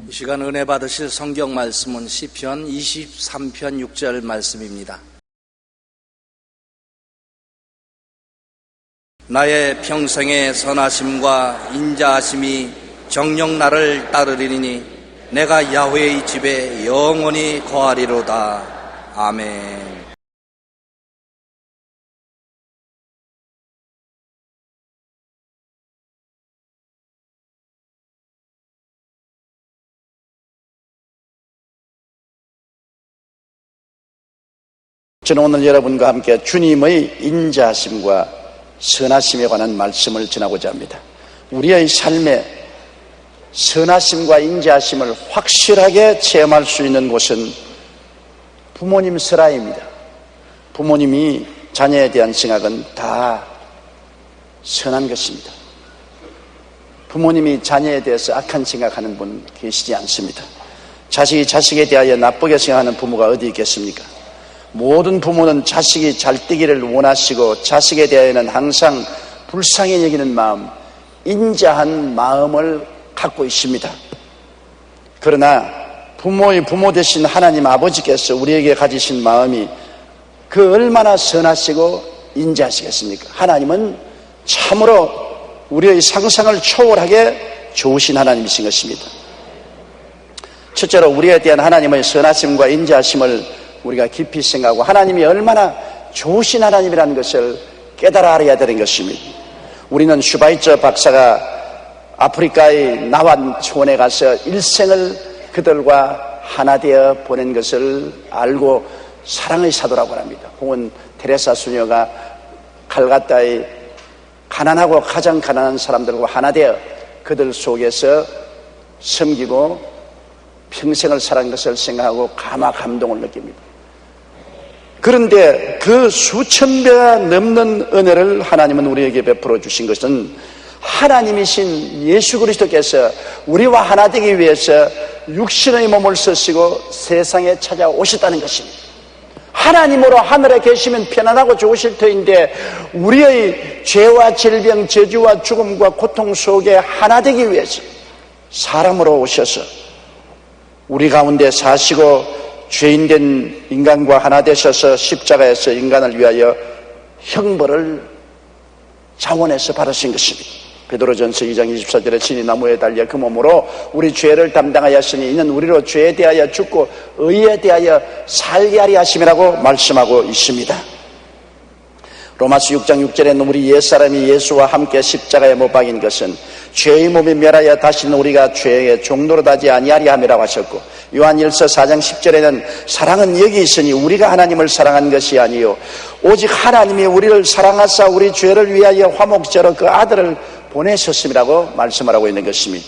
이 시간 은혜 받으실 성경 말씀은 시편 23편 6절 말씀입니다. 나의 평생의 선하심과 인자하심이 정녕 나를 따르리니 내가 야훼의 집에 영원히 거하리로다. 아멘. 저는 오늘 여러분과 함께 주님의 인자하심과 선하심에 관한 말씀을 전하고자 합니다. 우리의 삶에 선하심과 인자하심을 확실하게 체험할 수 있는 곳은 부모님 슬하입니다. 부모님이 자녀에 대한 생각은 다 선한 것입니다. 부모님이 자녀에 대해서 악한 생각하는 분 계시지 않습니다. 자식이 자식에 대하여 나쁘게 생각하는 부모가 어디 있겠습니까? 모든 부모는 자식이 잘 되기를 원하시고 자식에 대하여는 항상 불쌍히 여기는 마음, 인자한 마음을 갖고 있습니다. 그러나 부모의 부모 되신 하나님 아버지께서 우리에게 가지신 마음이 그 얼마나 선하시고 인자하시겠습니까? 하나님은 참으로 우리의 상상을 초월하게 좋으신 하나님이신 것입니다. 첫째로 우리에 대한 하나님의 선하심과 인자하심을 우리가 깊이 생각하고 하나님이 얼마나 좋으신 하나님이라는 것을 깨달아 알아야 되는 것입니다. 우리는 슈바이처 박사가 아프리카의 나완촌에 가서 일생을 그들과 하나 되어 보낸 것을 알고 사랑의 사도라고 합니다. 혹은 테레사 수녀가 칼가타의 가난하고 가장 가난한 사람들과 하나 되어 그들 속에서 섬기고 평생을 살아간 것을 생각하고 가마 감동을 느낍니다. 그런데 그 수천 배가 넘는 은혜를 하나님은 우리에게 베풀어 주신 것은 하나님이신 예수 그리스도께서 우리와 하나 되기 위해서 육신의 몸을 쓰시고 세상에 찾아오셨다는 것입니다. 하나님으로 하늘에 계시면 편안하고 좋으실 터인데 우리의 죄와 질병, 저주와 죽음과 고통 속에 하나 되기 위해서 사람으로 오셔서 우리 가운데 사시고 죄인된 인간과 하나 되셔서 십자가에서 인간을 위하여 형벌을 자원해서 받으신 것입니다. 베드로전서 2장 24절에 친히 나무에 달려 그 몸으로 우리 죄를 담당하였으니 이는 우리로 죄에 대하여 죽고 의에 대하여 살게 하려 하심이라고 말씀하고 있습니다. 로마서 6장 6절에는 우리 옛사람이 예수와 함께 십자가에 못 박인 것은 죄의 몸이 멸하여 다시는 우리가 죄의 종노릇 하지 아니하리 함이라고 하셨고, 요한일서 4장 10절에는 사랑은 여기 있으니 우리가 하나님을 사랑한 것이 아니요 오직 하나님이 우리를 사랑하사 우리 죄를 위하여 화목제로 그 아들을 보내셨음이라고 말씀을 하고 있는 것입니다.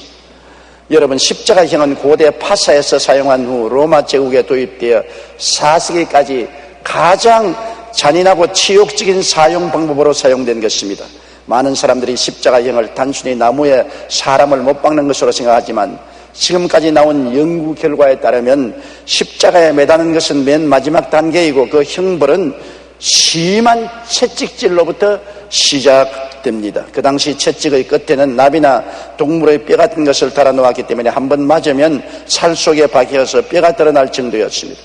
여러분, 십자가형은 고대 파사에서 사용한 후 로마 제국에 도입되어 4세기까지 가장 잔인하고 치욕적인 사용 방법으로 사용된 것입니다. 많은 사람들이 십자가형을 단순히 나무에 사람을 못 박는 것으로 생각하지만 지금까지 나온 연구 결과에 따르면 십자가에 매다는 것은 맨 마지막 단계이고 그 형벌은 심한 채찍질로부터 시작됩니다. 그 당시 채찍의 끝에는 나비나 동물의 뼈 같은 것을 달아놓았기 때문에 한번 맞으면 살 속에 박혀서 뼈가 드러날 정도였습니다.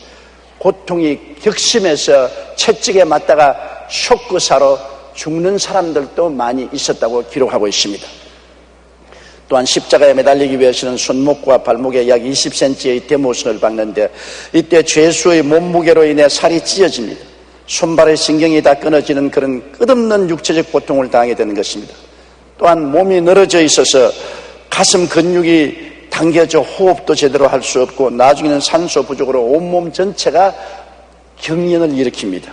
고통이 격심해서 채찍에 맞다가 쇼크사로 죽는 사람들도 많이 있었다고 기록하고 있습니다. 또한 십자가에 매달리기 위해서는 손목과 발목에 약 20cm의 대못을 박는데 이때 죄수의 몸무게로 인해 살이 찢어집니다. 손발의 신경이 다 끊어지는 그런 끝없는 육체적 고통을 당하게 되는 것입니다. 또한 몸이 늘어져 있어서 가슴 근육이 당겨져 호흡도 제대로 할 수 없고 나중에는 산소 부족으로 온몸 전체가 경련을 일으킵니다.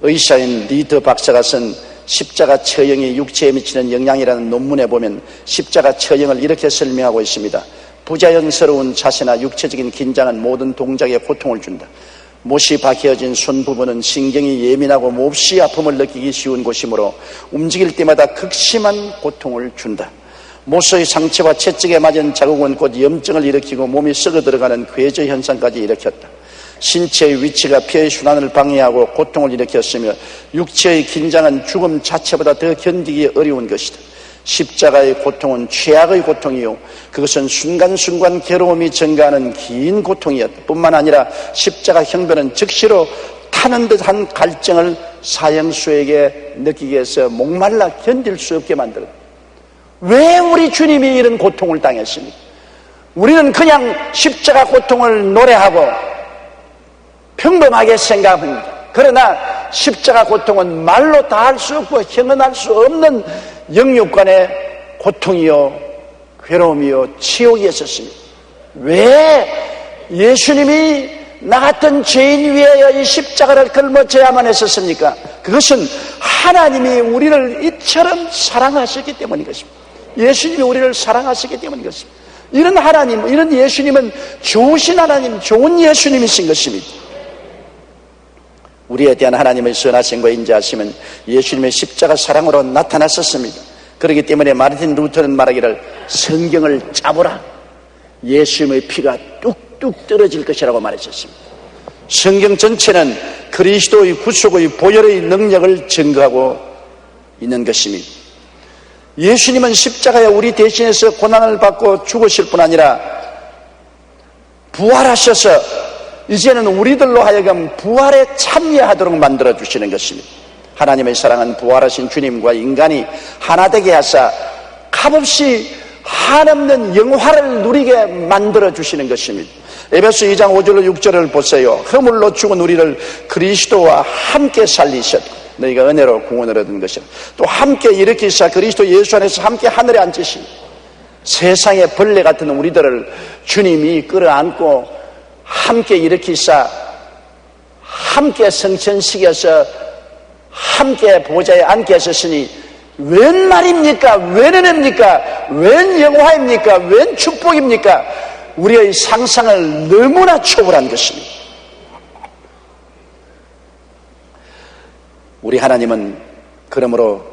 의사인 리더 박사가 쓴 십자가 처형이 육체에 미치는 영향이라는 논문에 보면 십자가 처형을 이렇게 설명하고 있습니다. 부자연스러운 자세나 육체적인 긴장은 모든 동작에 고통을 준다. 못이 박혀진 손 부분은 신경이 예민하고 몹시 아픔을 느끼기 쉬운 곳이므로 움직일 때마다 극심한 고통을 준다. 못의 상처와 채찍에 맞은 자국은 곧 염증을 일으키고 몸이 썩어 들어가는 괴저 현상까지 일으켰다. 신체의 위치가 피의 순환을 방해하고 고통을 일으켰으며 육체의 긴장은 죽음 자체보다 더 견디기 어려운 것이다. 십자가의 고통은 최악의 고통이요, 그것은 순간순간 괴로움이 증가하는 긴 고통이었다. 뿐만 아니라 십자가 형벌은 즉시로 타는 듯한 갈증을 사형수에게 느끼게 해서 목말라 견딜 수 없게 만들었다. 왜 우리 주님이 이런 고통을 당했습니까? 우리는 그냥 십자가 고통을 노래하고 평범하게 생각합니다. 그러나 십자가 고통은 말로 다 할 수 없고 형언할 수 없는 영육간의 고통이요, 괴로움이요, 치욕이었습니다. 왜 예수님이 나 같은 죄인 위하여 이 십자가를 걸머져야만 했었습니까? 그것은 하나님이 우리를 이처럼 사랑하셨기 때문인 것입니다. 예수님이 우리를 사랑하셨기 때문인 것입니다. 이런 하나님, 이런 예수님은 좋으신 하나님, 좋은 예수님이신 것입니다. 우리에 대한 하나님의 선하심과 인자하심은 예수님의 십자가 사랑으로 나타났었습니다. 그렇기 때문에 마르틴 루터는 말하기를 성경을 짜보라, 예수님의 피가 뚝뚝 떨어질 것이라고 말했었습니다. 성경 전체는 그리스도의 구속의 보혈의 능력을 증거하고 있는 것입니다. 예수님은 십자가에 우리 대신해서 고난을 받고 죽으실 뿐 아니라 부활하셔서 이제는 우리들로 하여금 부활에 참여하도록 만들어주시는 것입니다. 하나님의 사랑은 부활하신 주님과 인간이 하나 되게 하사 값없이 한없는 영화를 누리게 만들어주시는 것입니다. 에베소 2장 5절로 6절을 보세요. 허물로 죽은 우리를 그리스도와 함께 살리셨고 너희가 은혜로 구원을 얻은 것이라. 또 함께 일으키사 그리스도 예수 안에서 함께 하늘에 앉으신 세상의 벌레 같은 우리들을 주님이 끌어안고 함께 일으키사 함께 성천시켜서 함께 보좌에 앉게 하셨으니 웬 말입니까? 웬 은혜입니까? 웬 영화입니까? 웬 축복입니까? 우리의 상상을 너무나 초월한 것입니다. 우리 하나님은 그러므로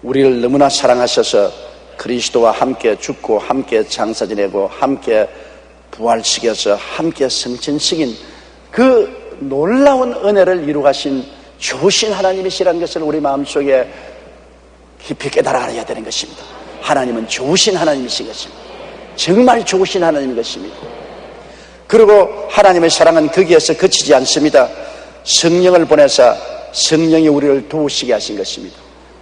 우리를 너무나 사랑하셔서 그리스도와 함께 죽고 함께 장사 지내고 함께 부활시켜서 함께 성천시킨 그 놀라운 은혜를 이루가신 좋으신 하나님이시라는 것을 우리 마음속에 깊이 깨달아야 되는 것입니다. 하나님은 좋으신 하나님이신 것입니다. 정말 좋으신 하나님인 것입니다. 그리고 하나님의 사랑은 거기에서 그치지 않습니다. 성령을 보내사 성령이 우리를 도우시게 하신 것입니다.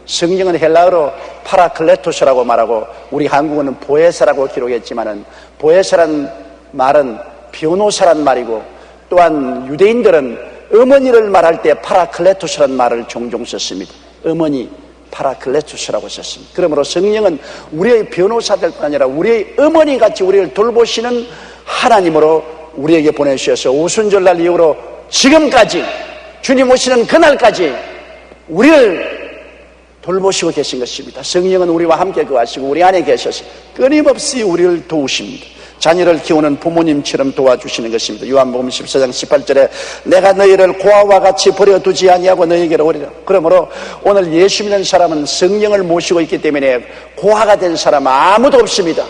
성령은 헬라어로 파라클레토스라고 말하고 우리 한국어는 보혜사라고 기록했지만은 보혜사란 말은 변호사란 말이고 또한 유대인들은 어머니를 말할 때 파라클레토스란 말을 종종 썼습니다. 어머니 파라클레토스라고 썼습니다. 그러므로 성령은 우리의 변호사될 뿐 아니라 우리의 어머니같이 우리를 돌보시는 하나님으로 우리에게 보내주셔서 오순절날 이후로 지금까지 주님 오시는 그날까지 우리를 돌보시고 계신 것입니다. 성령은 우리와 함께 거하시고 우리 안에 계셔서 끊임없이 우리를 도우십니다. 자녀를 키우는 부모님처럼 도와주시는 것입니다. 요한복음 14장 18절에 내가 너희를 고아와 같이 버려두지 아니하고 너희에게로 오리라. 그러므로 오늘 예수 믿는 사람은 성령을 모시고 있기 때문에 고아가 된 사람은 아무도 없습니다.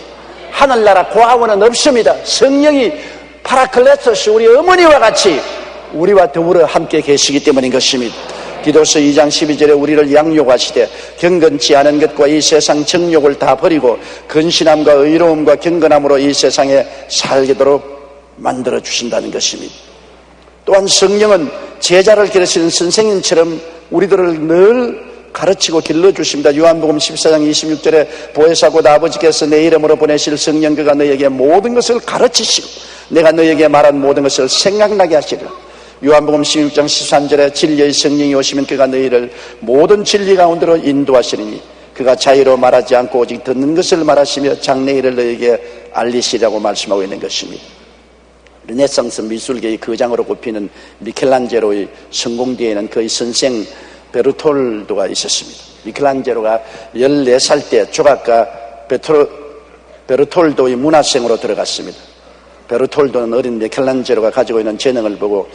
하늘나라 고아원은 없습니다. 성령이 파라클레토스 우리 어머니와 같이 우리와 더불어 함께 계시기 때문인 것입니다. 기도서 2장 12절에 우리를 양육하시되 경건치 않은 것과 이 세상 정욕을 다 버리고 근신함과 의로움과 경건함으로 이 세상에 살게도록 만들어 주신다는 것입니다. 또한 성령은 제자를 기르시는 선생님처럼 우리들을 늘 가르치고 길러주십니다. 요한복음 14장 26절에 보혜사 곧 아버지께서 내 이름으로 보내실 성령 그가 너희에게 모든 것을 가르치시고 내가 너희에게 말한 모든 것을 생각나게 하시리라. 요한복음 16장 13절에 진리의 성령이 오시면 그가 너희를 모든 진리 가운데로 인도하시리니 그가 자유로 말하지 않고 오직 듣는 것을 말하시며 장래일을 너희에게 알리시라고 말씀하고 있는 것입니다. 르네상스 미술계의 거장으로 꼽히는 미켈란젤로의 성공뒤에는 그의 선생 베르톨도가 있었습니다. 미켈란젤로가 14살 때 조각가 베르톨도의 문화생으로 들어갔습니다. 베르톨도는 어린 미켈란젤로가 가지고 있는 재능을 보고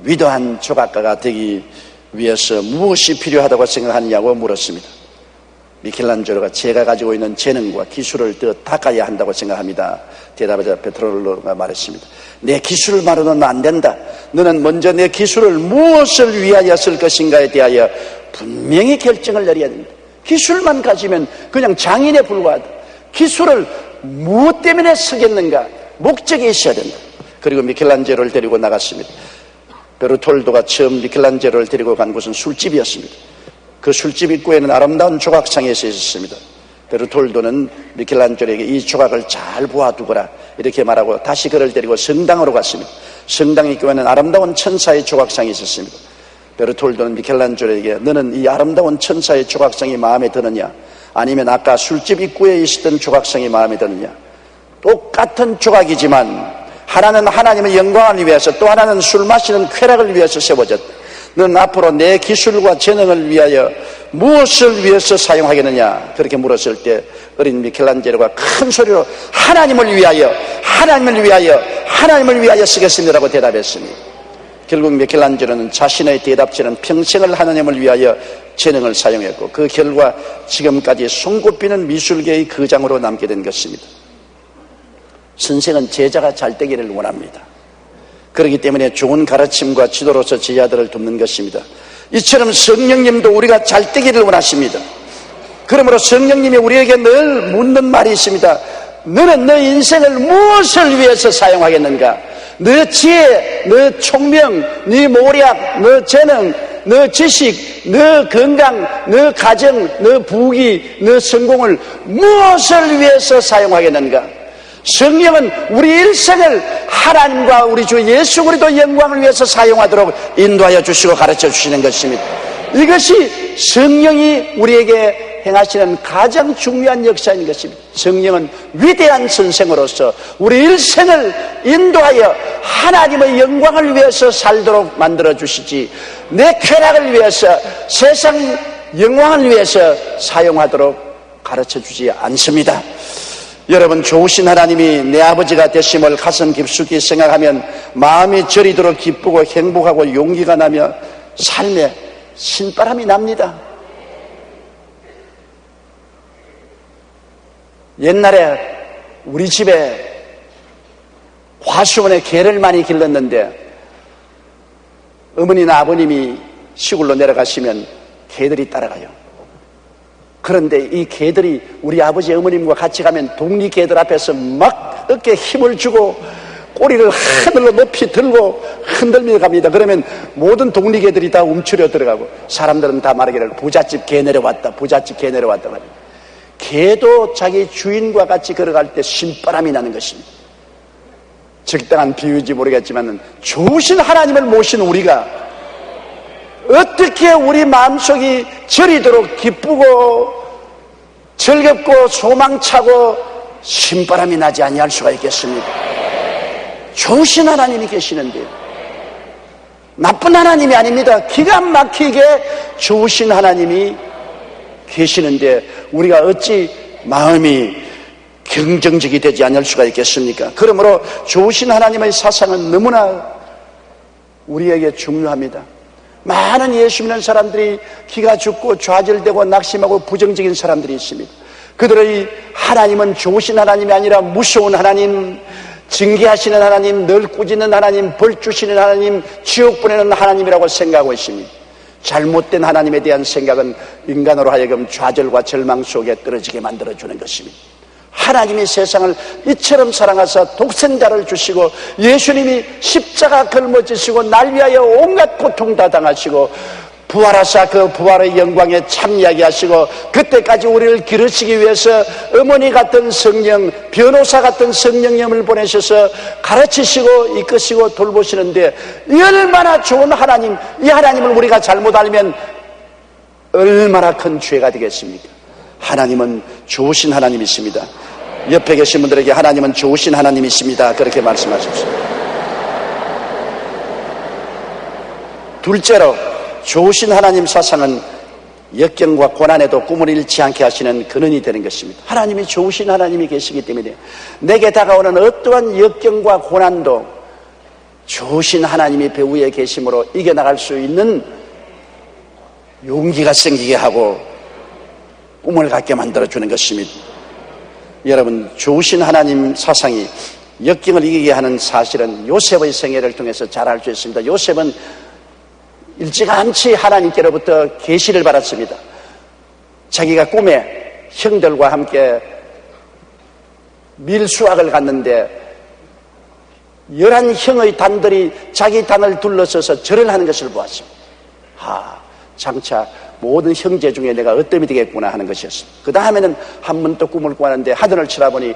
위대한 조각가가 되기 위해서 무엇이 필요하다고 생각하느냐고 물었습니다. 미켈란젤로가 제가 가지고 있는 재능과 기술을 더 닦아야 한다고 생각합니다. 대답하자 베르톨도가 말했습니다. 내 기술만으로는 안 된다. 너는 먼저 내 기술을 무엇을 위하여 쓸 것인가에 대하여 분명히 결정을 내려야 됩니다. 기술만 가지면 그냥 장인에 불과하다. 기술을 무엇 때문에 쓰겠는가? 목적이 있어야 된다. 그리고 미켈란젤로를 데리고 나갔습니다. 베르톨도가 처음 미켈란젤로를 데리고 간 곳은 술집이었습니다. 그 술집 입구에는 아름다운 조각상이 서 있었습니다. 베르톨도는 미켈란젤로에게 이 조각을 잘 보아두거라 이렇게 말하고 다시 그를 데리고 성당으로 갔습니다. 성당 입구에는 아름다운 천사의 조각상이 있었습니다. 베르톨도는 미켈란젤로에게 너는 이 아름다운 천사의 조각상이 마음에 드느냐, 아니면 아까 술집 입구에 있었던 조각상이 마음에 드느냐. 똑같은 조각이지만 하나는 하나님의 영광을 위해서, 또 하나는 술 마시는 쾌락을 위해서 세워졌다. 너는 앞으로 내 기술과 재능을 위하여 무엇을 위해서 사용하겠느냐? 그렇게 물었을 때 어린 미켈란젤로가 큰 소리로 하나님을 위하여, 하나님을 위하여, 하나님을 위하여 쓰겠습니다라고 대답했습니다. 결국 미켈란젤로는 자신의 대답처럼 평생을 하나님을 위하여 재능을 사용했고, 그 결과 지금까지 손꼽히는 미술계의 거장으로 남게 된 것입니다. 선생은 제자가 잘 되기를 원합니다. 그렇기 때문에 좋은 가르침과 지도로서 제자들을 돕는 것입니다. 이처럼 성령님도 우리가 잘 되기를 원하십니다. 그러므로 성령님이 우리에게 늘 묻는 말이 있습니다. 너는 너 인생을 무엇을 위해서 사용하겠는가? 너 지혜, 너 총명, 네 모략, 너 재능, 너 지식, 너 건강, 너 가정, 너 부귀, 너 성공을 무엇을 위해서 사용하겠는가? 성령은 우리 일생을 하나님과 우리 주 예수 그리스도 영광을 위해서 사용하도록 인도하여 주시고 가르쳐 주시는 것입니다. 이것이 성령이 우리에게 행하시는 가장 중요한 역사인 것입니다. 성령은 위대한 선생으로서 우리 일생을 인도하여 하나님의 영광을 위해서 살도록 만들어 주시지, 내 쾌락을 위해서, 세상 영광을 위해서 사용하도록 가르쳐 주지 않습니다. 여러분, 좋으신 하나님이 내 아버지가 되심을 가슴 깊숙이 생각하면 마음이 저리도록 기쁘고 행복하고 용기가 나며 삶에 신바람이 납니다. 옛날에 우리 집에 화수원에 개를 많이 길렀는데 어머니나 아버님이 시골로 내려가시면 개들이 따라가요. 그런데 이 개들이 우리 아버지 어머님과 같이 가면 독리 개들 앞에서 막 어깨에 힘을 주고 꼬리를 하늘로 높이 들고 흔들며 갑니다. 그러면 모든 독리 개들이 다 움츠려 들어가고 사람들은 다 말하기를 부잣집 개 내려왔다, 부잣집 개 내려왔다 말이에요. 개도 자기 주인과 같이 걸어갈 때 신바람이 나는 것입니다. 적당한 비유인지 모르겠지만 좋으신 하나님을 모신 우리가 어떻게 우리 마음속이 저리도록 기쁘고 즐겁고 소망차고 신바람이 나지 아니할 수가 있겠습니까? 좋으신 하나님이 계시는데요, 나쁜 하나님이 아닙니다. 기가 막히게 좋으신 하나님이 계시는데 우리가 어찌 마음이 긍정적이 되지 않을 수가 있겠습니까? 그러므로 좋으신 하나님의 사상은 너무나 우리에게 중요합니다. 많은 예수 믿는 사람들이 기가 죽고 좌절되고 낙심하고 부정적인 사람들이 있습니다. 그들의 하나님은 좋으신 하나님이 아니라 무서운 하나님, 징계하시는 하나님, 늘 꾸짖는 하나님, 벌 주시는 하나님, 지옥 보내는 하나님이라고 생각하고 있습니다. 잘못된 하나님에 대한 생각은 인간으로 하여금 좌절과 절망 속에 떨어지게 만들어주는 것입니다. 하나님이 세상을 이처럼 사랑하사 독생자를 주시고 예수님이 십자가 걸머지시고 날 위하여 온갖 고통 다 당하시고 부활하사 그 부활의 영광에 참여하게 하시고 그때까지 우리를 기르시기 위해서 어머니 같은 성령, 변호사 같은 성령님을 보내셔서 가르치시고 이끄시고 돌보시는데 이 얼마나 좋은 하나님, 이 하나님을 우리가 잘못 알면 얼마나 큰 죄가 되겠습니까? 하나님은 좋으신 하나님이십니다. 옆에 계신 분들에게 하나님은 좋으신 하나님이십니다, 그렇게 말씀하십시오. 둘째로 좋으신 하나님 사상은 역경과 고난에도 꿈을 잃지 않게 하시는 근원이 되는 것입니다. 하나님이 좋으신 하나님이 계시기 때문에 내게 다가오는 어떠한 역경과 고난도 좋으신 하나님이 배후에 계심으로 이겨나갈 수 있는 용기가 생기게 하고 꿈을 갖게 만들어주는 것입니다. 여러분, 좋으신 하나님 사상이 역경을 이기게 하는 사실은 요셉의 생애를 통해서 잘 알 수 있습니다. 요셉은 일찌감치 하나님께로부터 계시를 받았습니다. 자기가 꿈에 형들과 함께 밀수학을 갔는데 11형의 단들이 자기 단을 둘러서서 절을 하는 것을 보았습니다. 장차 모든 형제 중에 내가 어뜸이 되겠구나 하는 것이었습니다. 그 다음에는 한 번 또 꿈을 꾸었는데 하늘을 쳐다보니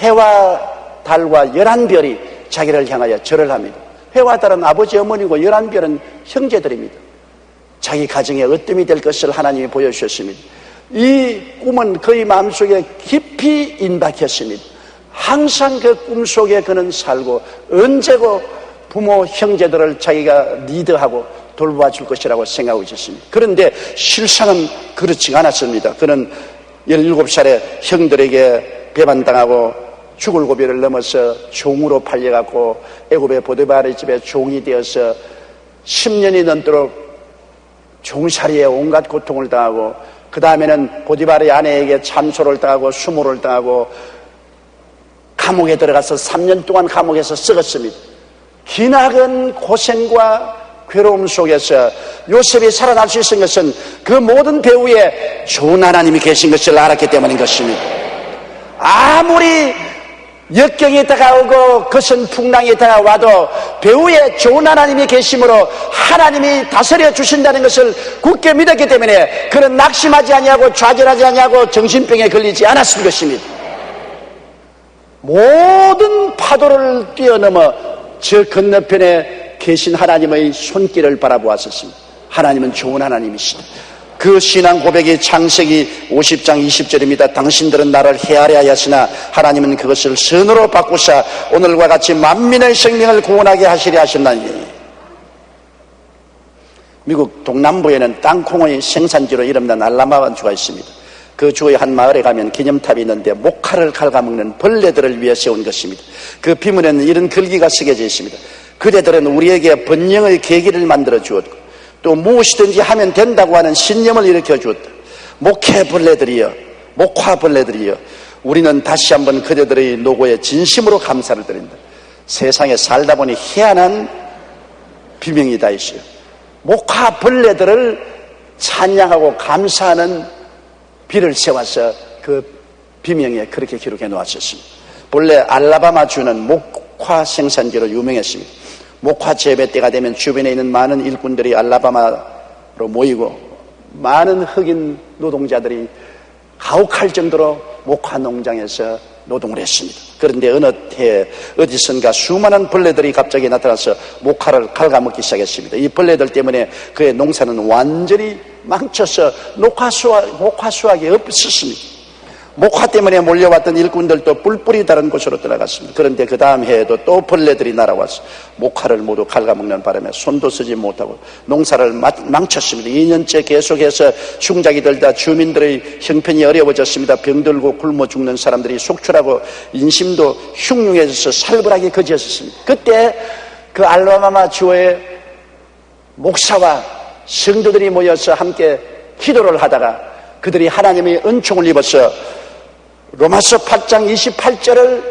해와 달과 11별이 자기를 향하여 절을 합니다. 해와 달은 아버지 어머니고 11별은 형제들입니다. 자기 가정에 어뜸이 될 것을 하나님이 보여주셨습니다. 이 꿈은 그의 마음속에 깊이 임박했습니다. 항상 그 꿈속에 그는 살고 언제고 부모 형제들을 자기가 리드하고 돌봐 줄 것이라고 생각하고 있었습니다. 그런데 실상은 그렇지 않았습니다. 그는 17살에 형들에게 배반당하고 죽을 고비를 넘어서 종으로 팔려갖고 애굽의 보디바르의 집에 종이 되어서 10년이 넘도록 종살이에 온갖 고통을 당하고, 그 다음에는 보디바르의 아내에게 참소를 당하고 수모를 당하고 감옥에 들어가서 3년 동안 감옥에서 썩었습니다. 기나긴 고생과 괴로움 속에서 요셉이 살아날 수 있는 것은 그 모든 배후에 좋은 하나님이 계신 것을 알았기 때문인 것입니다. 아무리 역경이 다가오고 거센 풍랑이 다가와도 배후에 좋은 하나님이 계심으로 하나님이 다스려 주신다는 것을 굳게 믿었기 때문에 그는 낙심하지 아니하고 좌절하지 아니하고 정신병에 걸리지 않았을 것입니다. 모든 파도를 뛰어넘어 저 건너편에 계신 하나님의 손길을 바라보았었습니다. 하나님은 좋은 하나님이시다. 그 신앙 고백이 창세기 50장 20절입니다. 당신들은 나를 헤아려 하였으나 하나님은 그것을 선으로 바꾸사 오늘과 같이 만민의 생명을 구원하게 하시려 하셨나니. 미국 동남부에는 땅콩의 생산지로 이름난 알라바마 주가 있습니다. 그 주의 한 마을에 가면 기념탑이 있는데 목화를 갉아먹는 벌레들을 위해 세운 것입니다. 그 비문에는 이런 글귀가 쓰여져 있습니다. 그대들은 우리에게 번영의 계기를 만들어 주었고 또 무엇이든지 하면 된다고 하는 신념을 일으켜 주었다. 목화벌레들이여 우리는 다시 한번 그대들의 노고에 진심으로 감사를 드린다. 세상에 살다 보니 희한한 비명이 다 있어요. 목화벌레들을 찬양하고 감사하는 비를 세워서 그 비명에 그렇게 기록해 놓았었습니다. 본래 알라바마주는 목화 생산지로 유명했습니다. 목화 재배 때가 되면 주변에 있는 많은 일꾼들이 알라바마로 모이고 많은 흑인 노동자들이 가혹할 정도로 목화 농장에서 노동을 했습니다. 그런데 어느 해 어디선가 수많은 벌레들이 갑자기 나타나서 목화를 갉아먹기 시작했습니다. 이 벌레들 때문에 그의 농사는 완전히 망쳐서 목화 수확이 없었습니다. 목화 때문에 몰려왔던 일꾼들도 뿔뿔이 다른 곳으로 들어갔습니다. 그런데 그 다음 해에도 또 벌레들이 날아와서 목화를 모두 갉아먹는 바람에 손도 쓰지 못하고 농사를 망쳤습니다. 2년째 계속해서 충작이 들다 주민들의 형편이 어려워졌습니다. 병들고 굶어 죽는 사람들이 속출하고 인심도 흉흉해져서 살벌하게 거지었습니다. 그때 그 알라바마 주의 목사와 성도들이 모여서 함께 기도를 하다가 그들이 하나님의 은총을 입어서 로마서 8장 28절을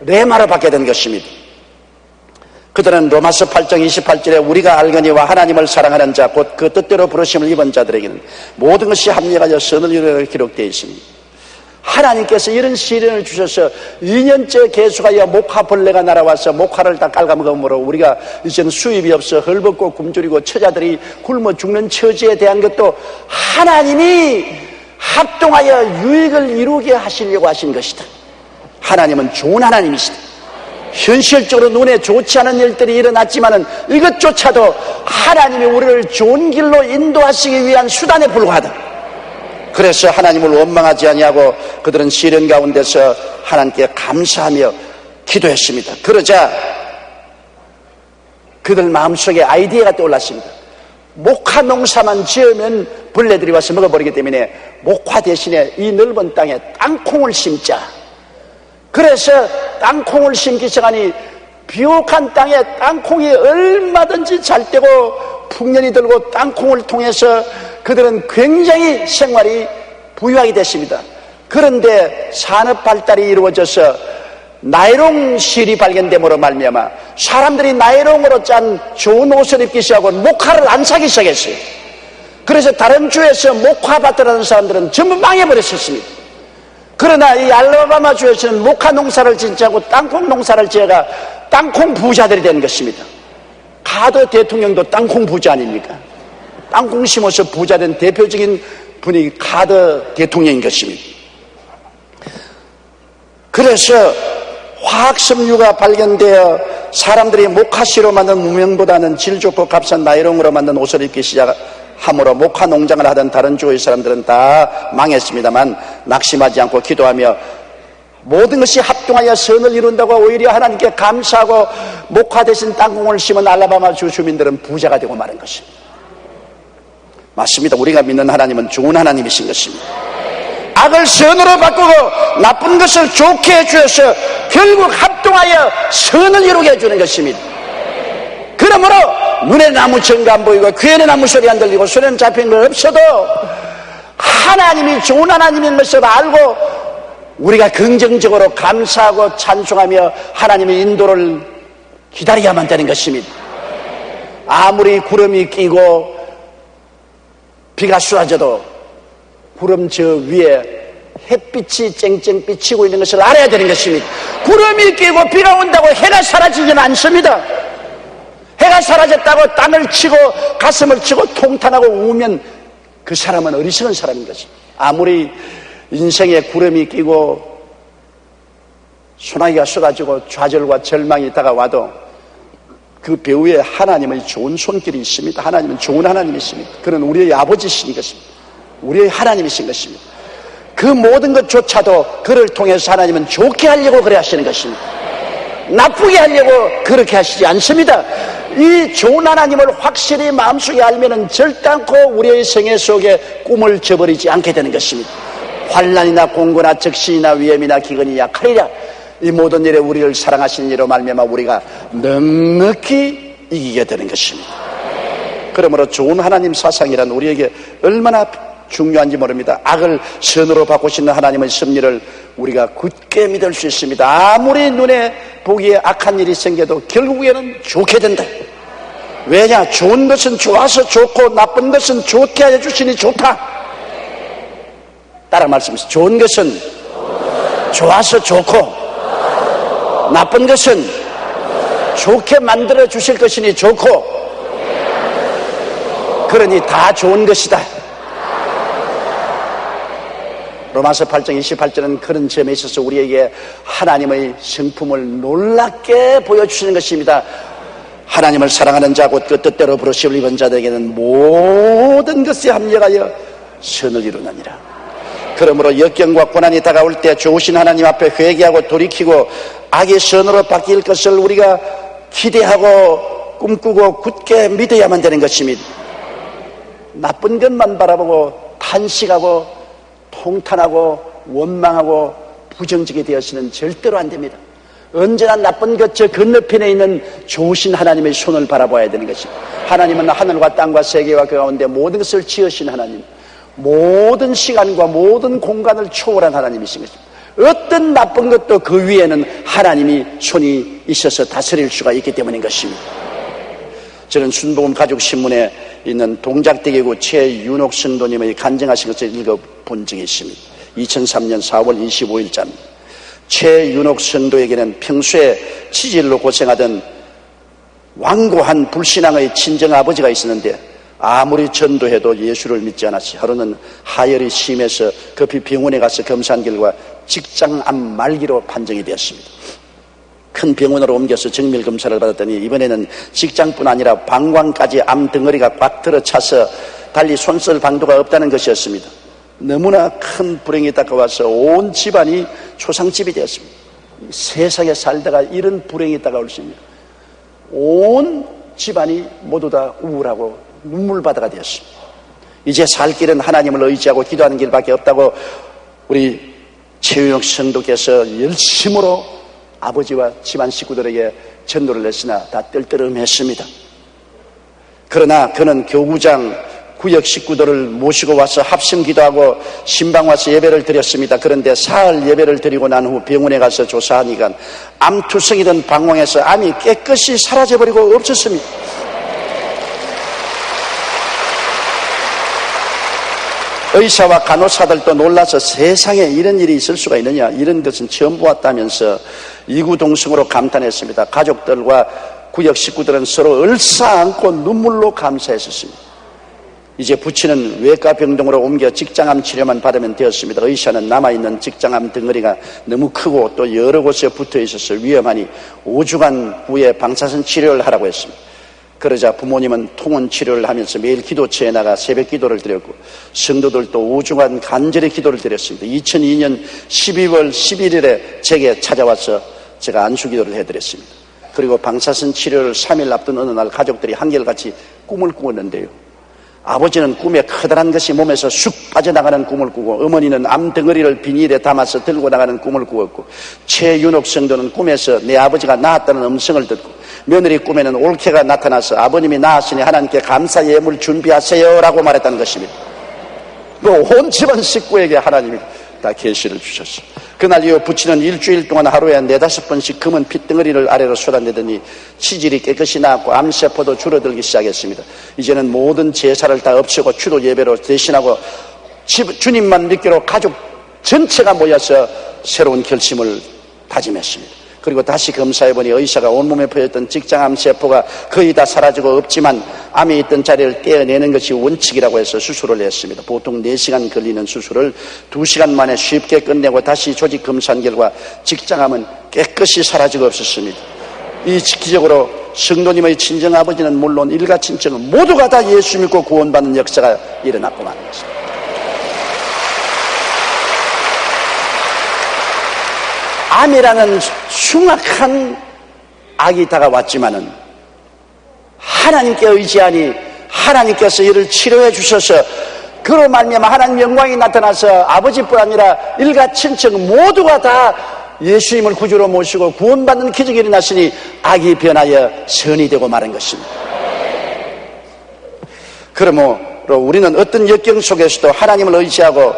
레마로 받게 된 것입니다. 그들은 로마서 8장 28절에 우리가 알거니와 하나님을 사랑하는 자 곧 그 뜻대로 부르심을 입은 자들에게는 모든 것이 합력하여 선을 이루려 기록되어 있습니다. 하나님께서 이런 시련을 주셔서 2년째 계속하여 목화벌레가 날아와서 목화를 다 갉아먹음으로 우리가 이제는 수입이 없어 헐벗고 굶주리고 처자들이 굶어 죽는 처지에 대한 것도 하나님이 합동하여 유익을 이루게 하시려고 하신 것이다. 하나님은 좋은 하나님이시다. 현실적으로 눈에 좋지 않은 일들이 일어났지만은 이것조차도 하나님이 우리를 좋은 길로 인도하시기 위한 수단에 불과하다. 그래서 하나님을 원망하지 아니하고 그들은 시련 가운데서 하나님께 감사하며 기도했습니다. 그러자 그들 마음속에 아이디어가 떠올랐습니다. 목화 농사만 지으면 벌레들이 와서 먹어버리기 때문에 목화 대신에 이 넓은 땅에 땅콩을 심자. 그래서 땅콩을 심기 시작하니 비옥한 땅에 땅콩이 얼마든지 잘 되고 풍년이 들고 땅콩을 통해서 그들은 굉장히 생활이 부유하게 됐습니다. 그런데 산업 발달이 이루어져서 나이롱 실이 발견됨으로 말미암아 사람들이 나이롱으로 짠 좋은 옷을 입기 시작하고 목화를 안 사기 시작했어요. 그래서 다른 주에서 목화밭을 사람들은 전부 망해버렸었습니다. 그러나 이 알라바마 주에서는 목화 농사를 짓지 않고 땅콩 농사를 지어가 땅콩 부자들이 된 것입니다. 카더 대통령도 땅콩 부자 아닙니까? 땅콩 심어서 부자 된 대표적인 분이 카더 대통령인 것입니다. 그래서 화학섬유가 발견되어 사람들이 목화씨로 만든 무명보다는 질 좋고 값싼 나이롱으로 만든 옷을 입기 시작함으로 목화 농장을 하던 다른 주의 사람들은 다 망했습니다만 낙심하지 않고 기도하며 모든 것이 합동하여 선을 이룬다고 오히려 하나님께 감사하고 목화 대신 땅콩을 심은 알라바마 주 주민들은 부자가 되고 마는 것입니다. 맞습니다. 우리가 믿는 하나님은 좋은 하나님이신 것입니다. 악을 선으로 바꾸고 나쁜 것을 좋게 해주셔서 결국 합동하여 선을 이루게 해주는 것입니다. 그러므로 눈에 나무 정가 안 보이고 귀에 나무 소리 안 들리고 손에는 잡힌 것 없어도 하나님이 좋은 하나님인 것을 알고 우리가 긍정적으로 감사하고 찬송하며 하나님의 인도를 기다려야만 되는 것입니다. 아무리 구름이 끼고 비가 쏟아져도 구름 저 위에 햇빛이 쨍쨍 비치고 있는 것을 알아야 되는 것입니다. 구름이 끼고 비가 온다고 해가 사라지지는 않습니다. 해가 사라졌다고 땅을 치고 가슴을 치고 통탄하고 우면 그 사람은 어리석은 사람인 것입니다. 아무리 인생에 구름이 끼고 소나기가 쏟아지고 좌절과 절망이 다가와도 그 배후에 하나님의 좋은 손길이 있습니다. 하나님은 좋은 하나님이십니다. 그는 우리의 아버지이신 것입니다. 우리의 하나님이신 것입니다. 그 모든 것조차도 그를 통해서 하나님은 좋게 하려고 그래 하시는 것입니다. 나쁘게 하려고 그렇게 하시지 않습니다. 이 좋은 하나님을 확실히 마음속에 알면은 절단코 우리의 생애 속에 꿈을 저버리지 않게 되는 것입니다. 환난이나 공고나 적신이나 위험이나 기근이 약하리라. 이 모든 일에 우리를 사랑하시는 이로 말미암아 우리가 넉넉히 이기게 되는 것입니다. 그러므로 좋은 하나님 사상이란 우리에게 얼마나 중요한지 모릅니다. 악을 선으로 바꾸시는 하나님의 섭리를 우리가 굳게 믿을 수 있습니다. 아무리 눈에 보기에 악한 일이 생겨도 결국에는 좋게 된다. 왜냐? 좋은 것은 좋아서 좋고 나쁜 것은 좋게 하여 주시니 좋다. 따라 말씀하세요. 좋은 것은 좋아서 좋고 나쁜 것은 좋게 만들어 주실 것이니 좋고 그러니 다 좋은 것이다. 로마서 8장 28절은 그런 점에 있어서 우리에게 하나님의 성품을 놀랍게 보여주시는 것입니다. 하나님을 사랑하는 자 곧 그 뜻대로 부르심을 입은 자들에게는 모든 것에 합력하여 선을 이루느니라. 그러므로 역경과 고난이 다가올 때 좋으신 하나님 앞에 회개하고 돌이키고 악의 선으로 바뀔 것을 우리가 기대하고 꿈꾸고 굳게 믿어야만 되는 것입니다. 나쁜 것만 바라보고 탄식하고 통탄하고 원망하고 부정적이 되어서는 절대로 안 됩니다. 언제나 나쁜 것 저 건너편에 있는 좋으신 하나님의 손을 바라봐야 되는 것입니다. 하나님은 하늘과 땅과 세계와 그 가운데 모든 것을 지으신 하나님, 모든 시간과 모든 공간을 초월한 하나님이신 것입니다. 어떤 나쁜 것도 그 위에는 하나님이 손이 있어서 다스릴 수가 있기 때문인 것입니다. 저는 순복음 가족신문에 있는 동작대교구 최윤옥 성도님의 간증하신 것을 읽어본 적이 있습니다. 2003년 4월 25일자입니다. 최윤옥 성도에게는 평소에 치질로 고생하던 완고한 불신앙의 친정아버지가 있었는데 아무리 전도해도 예수를 믿지 않았지. 하루는 하열이 심해서 급히 병원에 가서 검사한 결과 직장암 말기로 판정이 되었습니다. 큰 병원으로 옮겨서 정밀 검사를 받았더니 이번에는 직장뿐 아니라 방광까지 암 덩어리가 꽉 들어차서 달리 손쓸 방도가 없다는 것이었습니다. 너무나 큰 불행이 다가와서 온 집안이 초상집이 되었습니다. 세상에 살다가 이런 불행이 다가올 수 있습니다. 온 집안이 모두 다 우울하고 눈물바다가 되었습니다. 이제 살 길은 하나님을 의지하고 기도하는 길밖에 없다고 우리 최윤옥 성도께서 열심으로 아버지와 집안 식구들에게 전도를 했으나 다 떨떠름했습니다. 그러나 그는 교구장 구역 식구들을 모시고 와서 합심 기도하고 신방 와서 예배를 드렸습니다. 그런데 사흘 예배를 드리고 난 후 병원에 가서 조사하니까 암투성이던 방광에서 암이 깨끗이 사라져버리고 없었습니다. 의사와 간호사들도 놀라서 세상에 이런 일이 있을 수가 있느냐, 이런 것은 처음 보았다면서 이구동성으로 감탄했습니다. 가족들과 구역 식구들은 서로 얼싸안고 눈물로 감사했었습니다. 이제 부친은 외과병동으로 옮겨 직장암 치료만 받으면 되었습니다. 의사는 남아있는 직장암 덩어리가 너무 크고 또 여러 곳에 붙어 있어서 위험하니 5주간 후에 방사선 치료를 하라고 했습니다. 그러자 부모님은 통원 치료를 하면서 매일 기도처에 나가 새벽 기도를 드렸고, 성도들도 5주간 간절히 기도를 드렸습니다. 2002년 12월 11일에 제게 찾아와서 제가 안수 기도를 해드렸습니다. 그리고 방사선 치료를 3일 앞둔 어느 날 가족들이 한결같이 꿈을 꾸었는데요. 아버지는 꿈에 커다란 것이 몸에서 쑥 빠져나가는 꿈을 꾸고, 어머니는 암덩어리를 비닐에 담아서 들고 나가는 꿈을 꾸었고, 최윤옥 성도는 꿈에서 내 아버지가 낳았다는 음성을 듣고, 며느리 꿈에는 올케가 나타나서 아버님이 낳았으니 하나님께 감사 예물 준비하세요 라고 말했다는 것입니다. 온 집안 식구에게 하나님이 다 계시를 주셨어요. 그날 이후 부친은 일주일 동안 하루에 4-5번씩 검은 핏덩어리를 아래로 쏟아내더니 치질이 깨끗이 나았고 암세포도 줄어들기 시작했습니다. 이제는 모든 제사를 다 없애고 추도 예배로 대신하고 주님만 믿기로 가족 전체가 모여서 새로운 결심을 다짐했습니다. 그리고 다시 검사해보니 의사가 온몸에 퍼졌던 직장암 세포가 거의 다 사라지고 없지만 암이 있던 자리를 떼어내는 것이 원칙이라고 해서 수술을 했습니다. 보통 4시간 걸리는 수술을 2시간 만에 쉽게 끝내고 다시 조직 검사한 결과 직장암은 깨끗이 사라지고 없었습니다. 이 기적으로 성도님의 친정아버지는 물론 일가 친척은 모두가 다 예수 믿고 구원받는 역사가 일어났고 마는 것입니다. 암이라는 흉악한 악이 다가왔지만은 하나님께 의지하니 하나님께서 이를 치료해 주셔서 그로 말미암아 하나님 영광이 나타나서 아버지뿐 아니라 일가 친척 모두가 다 예수님을 구주로 모시고 구원받는 기적이 일어났으니 악이 변하여 선이 되고 마는 것입니다. 그러므로 우리는 어떤 역경 속에서도 하나님을 의지하고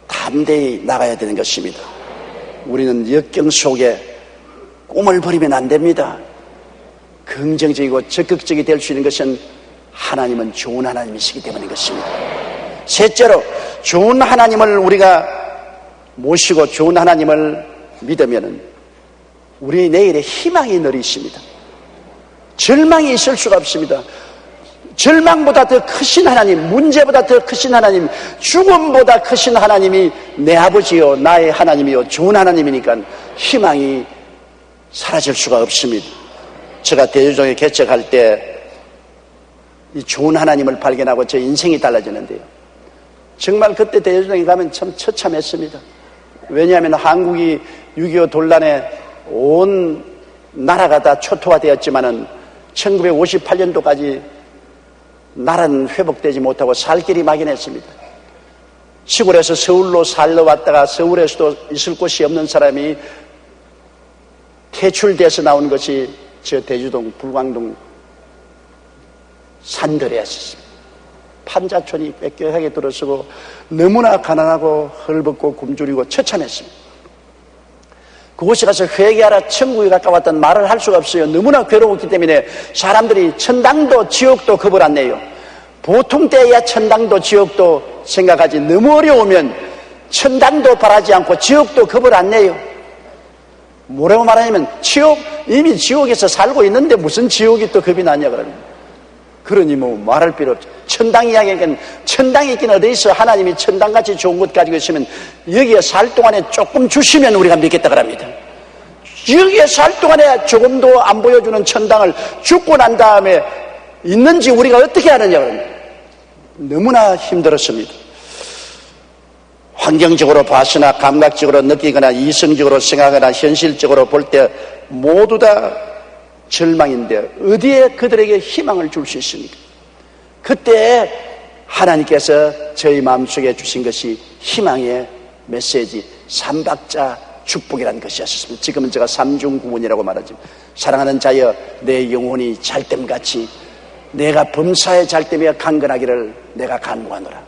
담대히 나가야 되는 것입니다. 우리는 역경 속에 꿈을 버리면 안 됩니다. 긍정적이고 적극적이 될 수 있는 것은 하나님은 좋은 하나님이시기 때문인 것입니다. 셋째로, 좋은 하나님을 우리가 모시고 좋은 하나님을 믿으면 우리 내일에 희망이 늘 있습니다. 절망이 있을 수가 없습니다. 절망보다 더 크신 하나님, 문제보다 더 크신 하나님, 죽음보다 크신 하나님이 내 아버지요 나의 하나님이요 좋은 하나님이니까 희망이 사라질 수가 없습니다. 제가 대주종에 개척할 때 이 좋은 하나님을 발견하고 제 인생이 달라지는데요, 정말 그때 대주종에 가면 참 처참했습니다. 왜냐하면 한국이 6.25 돌란에 온 나라가 다 초토화되었지만은 1958년도까지 나라는 회복되지 못하고 살 길이 막연했습니다. 시골에서 서울로 살러 왔다가 서울에서도 있을 곳이 없는 사람이 퇴출돼서 나온 것이 저 대주동 불광동 산들이었습니다. 판자촌이 뺏겨하게 들어서고 너무나 가난하고 헐벗고 굶주리고 처참했습니다. 그곳에 가서 회개하라 천국에 가까웠던 말을 할 수가 없어요. 너무나 괴로웠기 때문에 사람들이 천당도 지옥도 겁을 안 내요. 보통 때야 천당도 지옥도 생각하지, 너무 어려우면 천당도 바라지 않고 지옥도 겁을 안 내요. 뭐라고 말하냐면 이미 지옥에서 살고 있는데 무슨 지옥이 또 겁이 나냐 그럽니다. 그러니 뭐 말할 필요 없죠. 천당 이야기는 천당이 있긴 어디 있어. 하나님이 천당같이 좋은 것 가지고 있으면 여기에 살 동안에 조금 주시면 우리가 믿겠다 그럽니다. 여기에 살 동안에 조금도 안 보여주는 천당을 죽고 난 다음에 있는지 우리가 어떻게 아느냐 그럽니다. 너무나 힘들었습니다. 환경적으로 봐서나 감각적으로 느끼거나 이성적으로 생각하거나 현실적으로 볼 때 모두 다 절망인데 어디에 그들에게 희망을 줄 수 있습니까? 그때 하나님께서 저희 마음속에 주신 것이 희망의 메시지, 삼박자 축복이라는 것이었습니다. 지금은 제가 삼중구원이라고 말하죠. 사랑하는 자여, 내 영혼이 잘됨같이 내가 범사에 잘되며 강건하기를 내가 간구하노라.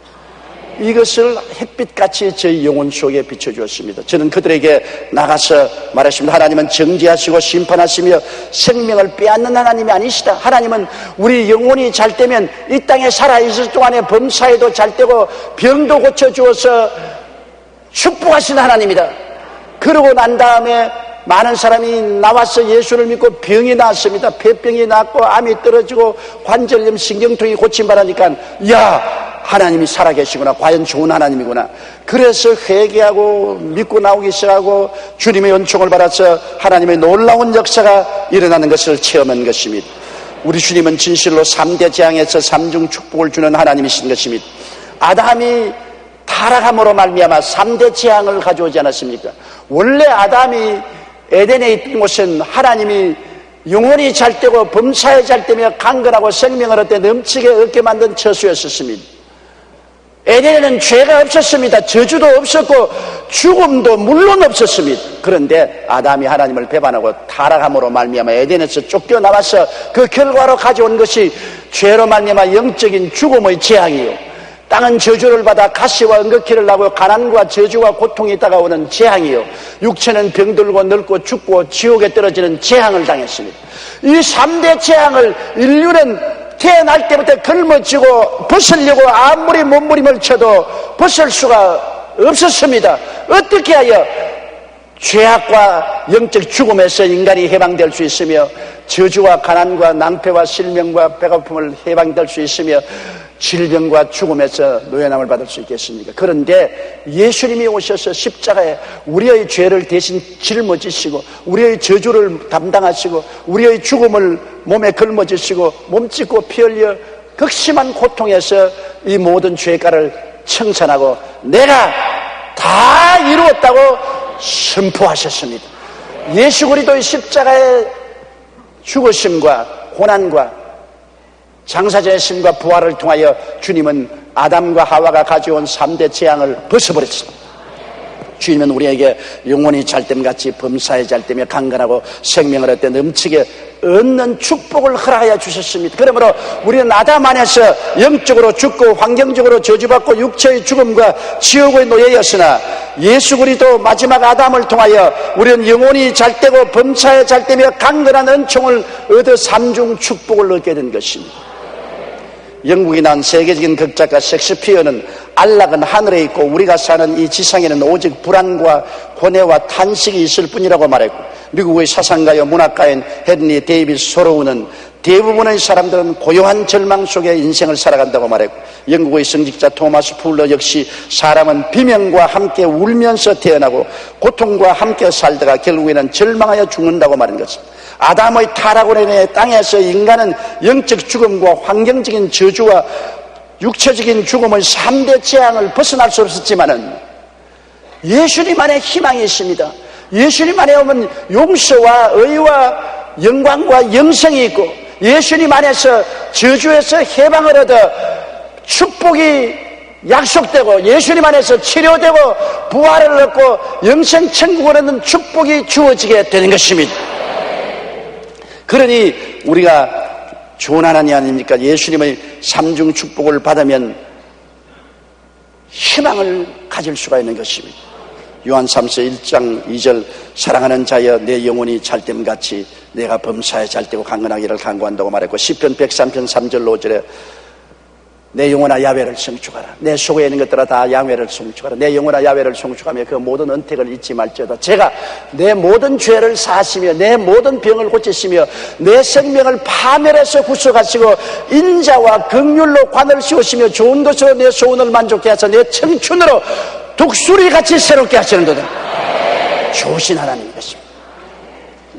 이것을 햇빛같이 저희 영혼 속에 비춰주었습니다. 저는 그들에게 나가서 말했습니다. 하나님은 정죄하시고 심판하시며 생명을 빼앗는 하나님이 아니시다. 하나님은 우리 영혼이 잘 되면 이 땅에 살아있을 동안에 범사에도 잘 되고 병도 고쳐주어서 축복하신 하나님이다. 그러고 난 다음에 많은 사람이 나와서 예수를 믿고 병이 나았습니다. 폐병이 났고 암이 떨어지고 관절염 신경통이 고침받으니까 하나님이 살아계시구나, 과연 좋은 하나님이구나. 그래서 회개하고 믿고 나오기 시작하고 주님의 은총을 받아서 하나님의 놀라운 역사가 일어나는 것을 체험한 것입니다. 우리 주님은 진실로 3대 재앙에서 3중 축복을 주는 하나님이신 것입니다. 아담이 타락함으로 말미암아 3대 재앙을 가져오지 않았습니까? 원래 아담이 에덴에 있던 곳은 하나님이 영혼이 잘 되고 범사에 잘 되며 강건하고 생명을 얻되 넘치게 얻게 만든 처소였었습니다. 에덴에는 죄가 없었습니다. 저주도 없었고 죽음도 물론 없었습니다. 그런데 아담이 하나님을 배반하고 타락함으로 말미암아 에덴에서 쫓겨나와서 그 결과로 가져온 것이 죄로 말미암아 영적인 죽음의 재앙이요, 땅은 저주를 받아 가시와 응급기를 나고 가난과 저주와 고통이 다가오는 재앙이요, 육체는 병들고 늙고 죽고 지옥에 떨어지는 재앙을 당했습니다. 이 3대 재앙을 인류는 태어날 때부터 걸머쥐고 벗으려고 아무리 몸부림을 쳐도 벗을 수가 없었습니다. 어떻게 하여 죄악과 영적 죽음에서 인간이 해방될 수 있으며 저주와 가난과 낭패와 실명과 배고픔을 해방될 수 있으며 질병과 죽음에서 노예남을 받을 수 있겠습니까? 그런데 예수님이 오셔서 십자가에 우리의 죄를 대신 짊어지시고 우리의 저주를 담당하시고 우리의 죽음을 몸에 걸머지시고 몸짓고 피 흘려 극심한 고통에서 이 모든 죄가를 청산하고 내가 다 이루었다고 선포하셨습니다. 예수 그리스도의 십자가의 죽으심과 고난과 장사자의 심과 부활을 통하여 주님은 아담과 하와가 가져온 3대 재앙을 벗어버렸습니다. 주님은 우리에게 영혼이 잘됨같이 범사에 잘되며 강건하고 생명을 얻되 넘치게 얻는 축복을 허락하여 주셨습니다. 그러므로 우리는 아담 안에서 영적으로 죽고 환경적으로 저주받고 육체의 죽음과 지옥의 노예였으나 예수 그리스도 마지막 아담을 통하여 우리는 영혼이 잘되고 범사에 잘되며 강건한 은총을 얻어 3중 축복을 얻게 된 것입니다. 영국이 난 세계적인 극작가 셰익스피어는 안락은 하늘에 있고 우리가 사는 이 지상에는 오직 불안과 고뇌와 탄식이 있을 뿐이라고 말했고, 미국의 사상가요 문학가인 헨리 데이비스 소로우는 대부분의 사람들은 고요한 절망 속에 인생을 살아간다고 말했고, 영국의 성직자 토마스 풀러 역시 사람은 비명과 함께 울면서 태어나고 고통과 함께 살다가 결국에는 절망하여 죽는다고 말한 것입니다. 아담의 타락으로 인해 땅에서 인간은 영적 죽음과 환경적인 저주와 육체적인 죽음의 3대 재앙을 벗어날 수 없었지만은 예수님 안에 희망이 있습니다. 예수님 안에 오면 용서와 의와 영광과 영생이 있고 예수님 안에서 저주에서 해방을 얻어 축복이 약속되고 예수님 안에서 치료되고 부활을 얻고 영생 천국을 얻는 축복이 주어지게 되는 것입니다. 그러니 우리가 좋은 하나님 아닙니까? 예수님의 3중 축복을 받으면 희망을 가질 수가 있는 것입니다. 요한 3서 1장 2절 사랑하는 자여 내 영혼이 잘됨같이 내가 범사에 잘되고 강건하기를 간구한다고 말했고, 시편 103편 3절 5절에 내 영혼아 야훼를 송축하라. 내 속에 있는 것들아 다 야훼를 송축하라. 내 영혼아 야훼를 송축하며 그 모든 은택을 잊지 말지어다. 제가 내 모든 죄를 사하시며 내 모든 병을 고치시며 내 생명을 파멸해서 구속하시고 인자와 긍휼로 관을 씌우시며 좋은 것으로 내 소원을 만족케 하사 내 청춘으로 독수리같이 새롭게 하시는도다. 좋으신 하나님인 것입니다.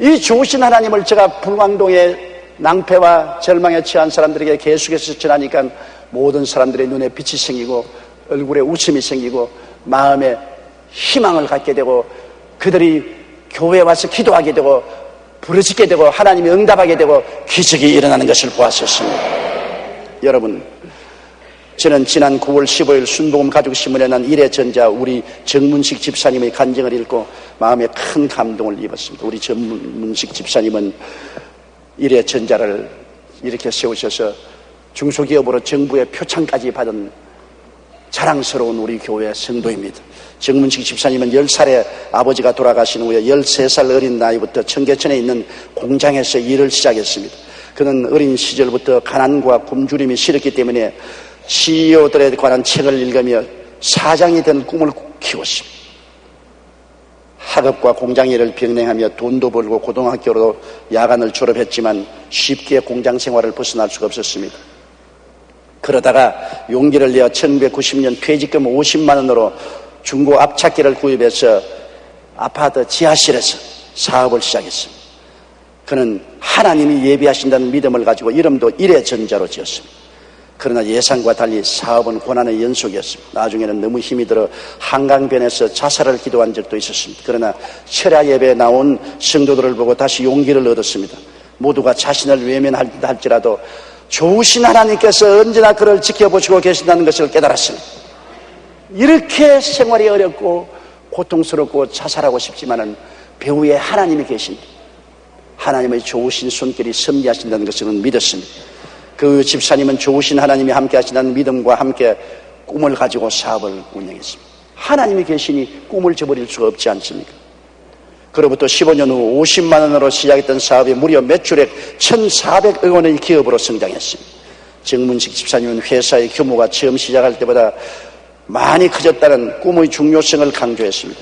이 좋으신 하나님을 제가 불광동의 낭패와 절망에 처한 사람들에게 계속해서 전하니까 모든 사람들의 눈에 빛이 생기고 얼굴에 웃음이 생기고 마음에 희망을 갖게 되고 그들이 교회에 와서 기도하게 되고 부르짖게 되고 하나님이 응답하게 되고 기적이 일어나는 것을 보았었습니다. 여러분, 저는 지난 9월 15일 순복음 가족신문에 난 일회전자 우리 정문식 집사님의 간증을 읽고 마음에 큰 감동을 입었습니다. 우리 정문식 집사님은 일회전자를 이렇게 세우셔서 중소기업으로 정부의 표창까지 받은 자랑스러운 우리 교회 성도입니다. 정문식 집사님은 10살에 아버지가 돌아가신 후에 13살 어린 나이부터 청계천에 있는 공장에서 일을 시작했습니다. 그는 어린 시절부터 가난과 굶주림이 싫었기 때문에 CEO들에 관한 책을 읽으며 사장이 된 꿈을 키웠습니다. 학업과 공장 일을 병행하며 돈도 벌고 고등학교로 야간을 졸업했지만 쉽게 공장 생활을 벗어날 수가 없었습니다. 그러다가 용기를 내어 1990년 퇴직금 50만 원으로 중고 앞차기를 구입해서 아파트 지하실에서 사업을 시작했습니다. 그는 하나님이 예비하신다는 믿음을 가지고 이름도 일해전자로 지었습니다. 그러나 예상과 달리 사업은 고난의 연속이었습니다. 나중에는 너무 힘이 들어 한강변에서 자살을 기도한 적도 있었습니다. 그러나 철야 예배에 나온 성도들을 보고 다시 용기를 얻었습니다. 모두가 자신을 외면할지라도 좋으신 하나님께서 언제나 그를 지켜보시고 계신다는 것을 깨달았습니다. 이렇게 생활이 어렵고 고통스럽고 자살하고 싶지만은 배후에 하나님이 계십니다. 하나님의 좋으신 손길이 섭리하신다는 것을 믿었습니다. 그 집사님은 좋으신 하나님이 함께 하신다는 믿음과 함께 꿈을 가지고 사업을 운영했습니다. 하나님이 계시니 꿈을 저버릴 수가 없지 않습니까? 그로부터 15년 후 50만 원으로 시작했던 사업이 무려 매출액 1,400억 원의 기업으로 성장했습니다. 정문식 집사님은 회사의 규모가 처음 시작할 때보다 많이 커졌다는 꿈의 중요성을 강조했습니다.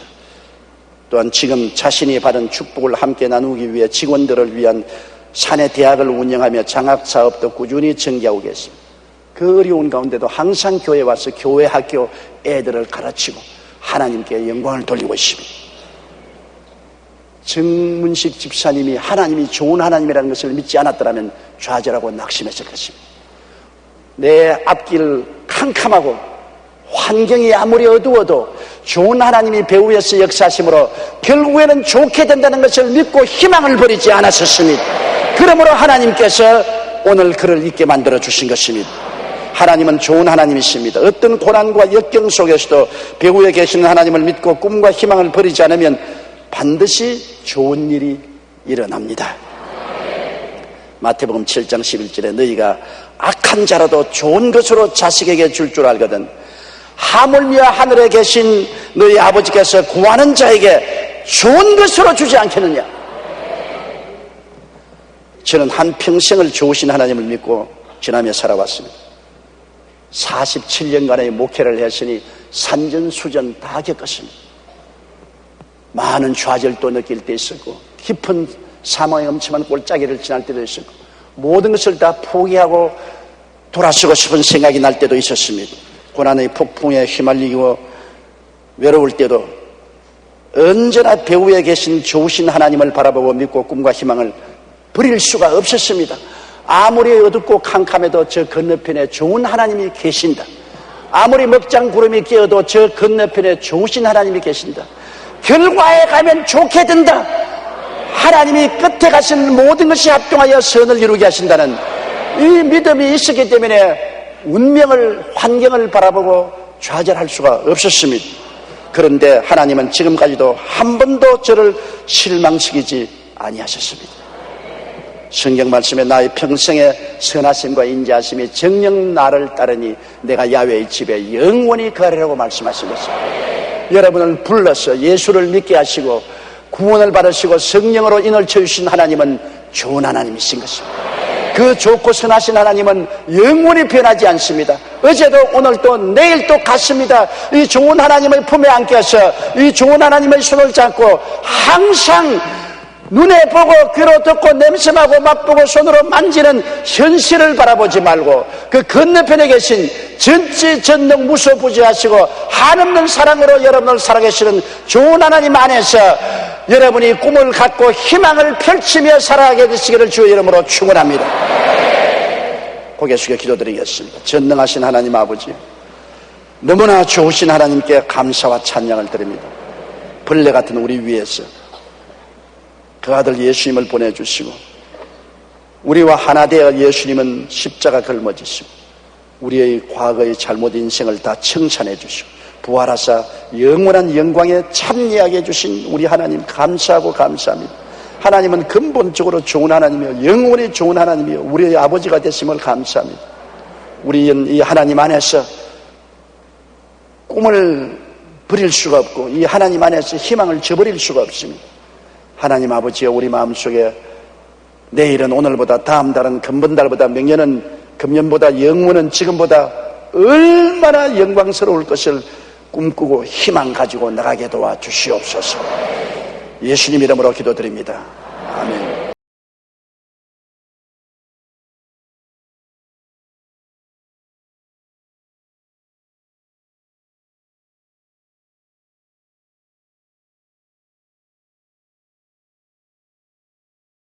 또한 지금 자신이 받은 축복을 함께 나누기 위해 직원들을 위한 사내 대학을 운영하며 장학사업도 꾸준히 전개하고 계십니다. 그 어려운 가운데도 항상 교회에 와서 교회 학교 애들을 가르치고 하나님께 영광을 돌리고 있습니다. 정문식 집사님이 하나님이 좋은 하나님이라는 것을 믿지 않았더라면 좌절하고 낙심했을 것입니다. 내 앞길 캄캄하고 환경이 아무리 어두워도 좋은 하나님이 배후에서 역사하심으로 결국에는 좋게 된다는 것을 믿고 희망을 버리지 않았었습니다. 그러므로 하나님께서 오늘 그를 있게 만들어 주신 것입니다. 하나님은 좋은 하나님이십니다. 어떤 고난과 역경 속에서도 배후에 계시는 하나님을 믿고 꿈과 희망을 버리지 않으면 반드시 좋은 일이 일어납니다. 마태복음 7장 11절에 너희가 악한 자라도 좋은 것으로 자식에게 줄 줄 알거든 하물며 하늘에 계신 너희 아버지께서 구하는 자에게 좋은 것으로 주지 않겠느냐. 저는 한평생을 좋으신 하나님을 믿고 지나며 살아왔습니다. 47년간의 목회를 했으니 산전수전 다 겪었습니다. 많은 좌절도 느낄 때 있었고 깊은 사망의 엄청난 골짜기를 지날 때도 있었고 모든 것을 다 포기하고 돌아서고 싶은 생각이 날 때도 있었습니다. 고난의 폭풍에 휘말리고 외로울 때도 언제나 배후에 계신 좋으신 하나님을 바라보고 믿고 꿈과 희망을 버릴 수가 없었습니다. 아무리 어둡고 캄캄해도 저 건너편에 좋은 하나님이 계신다. 아무리 먹장 구름이 끼어도 저 건너편에 좋으신 하나님이 계신다. 결과에 가면 좋게 된다. 하나님이 끝에 가신 모든 것이 합동하여 선을 이루게 하신다는 이 믿음이 있었기 때문에 운명을, 환경을 바라보고 좌절할 수가 없었습니다. 그런데 하나님은 지금까지도 한 번도 저를 실망시키지 아니하셨습니다. 성경 말씀에 나의 평생의 선하심과 인자하심이 정녕 나를 따르니 내가 야훼의 집에 영원히 거하리라고 말씀하신 것입니다. 여러분을 불러서 예수를 믿게 하시고 구원을 받으시고 성령으로 인을 쳐주신 하나님은 좋은 하나님이신 것입니다. 그 좋고 선하신 하나님은 영원히 변하지 않습니다. 어제도 오늘도 내일도 같습니다. 이 좋은 하나님의 품에 안겨서 이 좋은 하나님의 손을 잡고 항상 눈에 보고 귀로 듣고 냄새나고 맛보고 손으로 만지는 현실을 바라보지 말고 그 건너편에 계신 전지전능 무소부지하시고 한없는 사랑으로 여러분을 살아계시는 좋은 하나님 안에서 여러분이 꿈을 갖고 희망을 펼치며 살아가게 되시기를 주의 이름으로 축원합니다. 고개 숙여 기도드리겠습니다. 전능하신 하나님 아버지, 너무나 좋으신 하나님께 감사와 찬양을 드립니다. 벌레 같은 우리 위에서 그 아들 예수님을 보내주시고 우리와 하나 되어 예수님은 십자가 걸머지시고 우리의 과거의 잘못 인생을 다 청산해 주시고 부활하사 영원한 영광에 참여하게 해주신 우리 하나님 감사하고 감사합니다. 하나님은 근본적으로 좋은 하나님이요 영원히 좋은 하나님이요 우리의 아버지가 되심을 감사합니다. 우리는 이 하나님 안에서 꿈을 버릴 수가 없고 이 하나님 안에서 희망을 저버릴 수가 없습니다. 하나님 아버지여, 우리 마음속에 내일은 오늘보다, 다음 달은 금번달보다, 명년은 금년보다, 영문은 지금보다 얼마나 영광스러울 것을 꿈꾸고 희망 가지고 나가게 도와주시옵소서. 예수님 이름으로 기도드립니다.